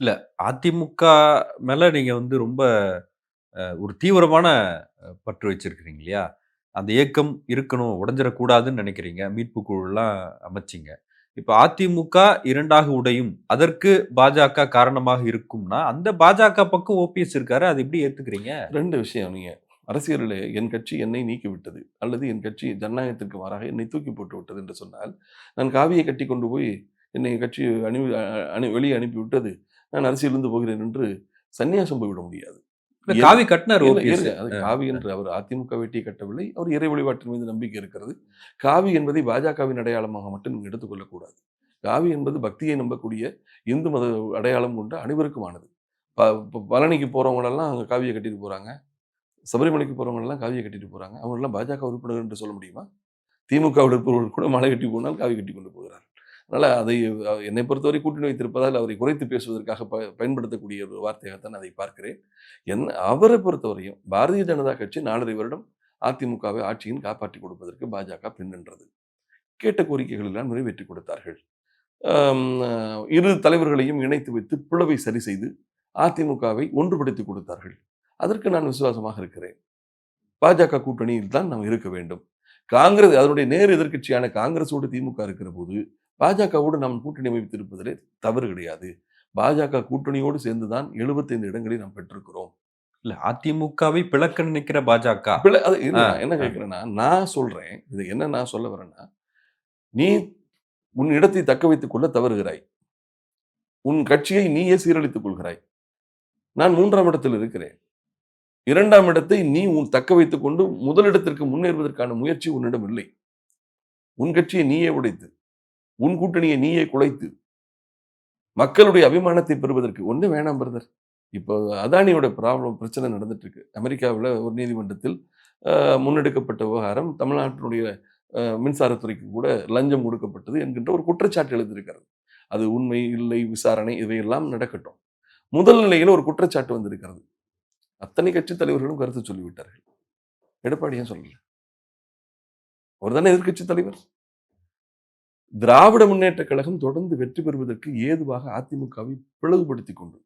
இல்ல அதிமுக மேல நீங்க வந்து ரொம்ப ஒரு தீவிரமான பற்று வச்சிருக்கிறீங்க இல்லையா? அந்த இயக்கம் இருக்கணும், உடைஞ்சிறக்கூடாதுன்னு நெனைக்கிறீங்க. மீட்பு குழுலாம் அமைச்சீங்க. இப்ப அதிமுக 2ஆக உடையும். அதற்கு பாஜக காரணமாக இருக்கும்னா, அந்த பாஜக பக்கம் ஓபிஎஸ் இருக்காரு. அத எப்படி ஏத்துக்கிறீங்க? 2 விஷயம் நீங்க. அரசியலிலே என் கட்சி என்னை நீக்கிவிட்டது. அல்லது என் கட்சி ஜனநாயகத்திற்கு மாறாக என்னை தூக்கி போட்டு விட்டது என்று சொன்னால், நான் காவியை கட்டிக் கொண்டு போய் என்னை கட்சி அனு அ அனு வெளியே அனுப்பிவிட்டது. நான் அரசியலிருந்து போகிறேன் என்று சந்நியாசம் போய்விட முடியாது. இல்ல என் காவி கட்டுனாரு இல்ல ஓபிஎஸ். இருங்க. அது காவி என்று அவர் அதிமுக வேட்டியை கட்டவில்லை. அவர் இறை வழிபாட்டின் மீது நம்பிக்கை இருக்கிறது. காவி என்பதை பாஜகவின் அடையாளமாக மட்டும் நீங்க எடுத்துக்கொள்ளக் கூடாது. காவி என்பது பக்தியை நம்பக்கூடிய இந்து மத அடையாளம் கொண்ட அனைவருக்குமானது. பழனிக்கு போறவங்களெல்லாம் அங்க காவிய கட்டிட்டு போறாங்க. சபரிமலைக்கு போறவங்கலாம் காவிய கட்டிட்டு போறாங்க. அவங்கலாம் பாஜக உறுப்பினர்கள் என்று சொல்ல முடியுமா? திமுகவில் இருப்பவர்கள் கூட மாலை கட்டி போனால் காவி கட்டிக் கொண்டு போகிறார்கள். அதனால அதை என்னை பொறுத்தவரை கூட்டணி வைத்திருப்பதால் அவரை குறைத்து பேசுவதற்காக பயன்படுத்தக்கூடிய ஒரு வார்த்தையாகத்தான் அதை பார்க்கிறேன். அவரை பொறுத்தவரையும் பாரதிய ஜனதா கட்சி 4 வருடம் அதிமுகவை ஆட்சியில் காப்பாற்றிக் கொடுப்பதற்கு பாஜக பின்னின்றது. கேட்ட கோரிக்கைகள் எல்லாம் நிறைவேற்றிக் கொடுத்தார்கள். அம் அ இரு தலைவர்களையும் இணைத்து வைத்து பிளவை சரி செய்து அதிமுகவை ஒன்றுபடுத்திக் கொடுத்தார்கள். அதற்கு நான் விசுவாசமாக இருக்கிறேன். பாஜக கூட்டணியில் தான் நாம் இருக்க வேண்டும். காங்கிரஸ் அதனுடைய நேர் எதிர்க்கட்சியான காங்கிரஸோடு திமுக இருக்கிற போது, பாஜகவோடு நாம் கூட்டணி அமைத்திருப்பதிலே தவறு கிடையாது. பாஜக கூட்டணியோடு சேர்ந்து தான் 75 இடங்களை நாம் பெற்றிருக்கிறோம். இல்ல அதிமுகவை பிளக்க நினைக்கிற பாஜக. அது ஆ, இருங்க நான் என்ன ஆ. கேட்கிறேன்னா, நான் சொல்றேன். இது என்ன நான் சொல்ல வரேன்னா, நீ உன் இடத்தை தக்க வைத்துக் கொள்ள தவறுகிறாய். உன் கட்சியை நீயே சீரழித்துக் கொள்கிறாய். நான் 3ஆம் இடத்தில் இருக்கிறேன். 2ஆம் இடத்தை நீ தக்க வைத்துக் கொண்டு முதலிடத்திற்கு முன்னேறுவதற்கான முயற்சி உன்னிடம் இல்லை. உன் கட்சியை நீயே உடைத்து, உன் கூட்டணியை நீயே குலைத்து, மக்களுடைய அபிமானத்தை பெறுவதற்கு ஒண்ணும் வேணாம் பிரதர். இப்போ அதானியோட பிரச்சனை நடந்துட்டு இருக்கு. அமெரிக்காவுல ஒரு நீதிமன்றத்தில் அ முன்னெடுக்கப்பட்ட விவகாரம் தமிழ்நாட்டினுடைய மின்சாரத்துறைக்கு கூட லஞ்சம் கொடுக்கப்பட்டது என்கின்ற ஒரு குற்றச்சாட்டு எழுந்திருக்கிறது. அது உண்மை, இல்லை, விசாரணை இவையெல்லாம் நடக்கட்டும். முதல் நிலையில ஒரு குற்றச்சாட்டு வந்திருக்கிறது. அத்தனை கட்சி தலைவர்களும் கருத்து சொல்லிவிட்டார்கள். எடப்பாடி ஏன் சொல்லல? அவர் தானே எதிர்க்கட்சி தலைவர். திராவிட முன்னேற்றக் கழகம் தொடர்ந்து வெற்றி பெறுவதற்கு ஏதுவாக அதிமுகவை பிளவுபடுத்திக் கொண்டு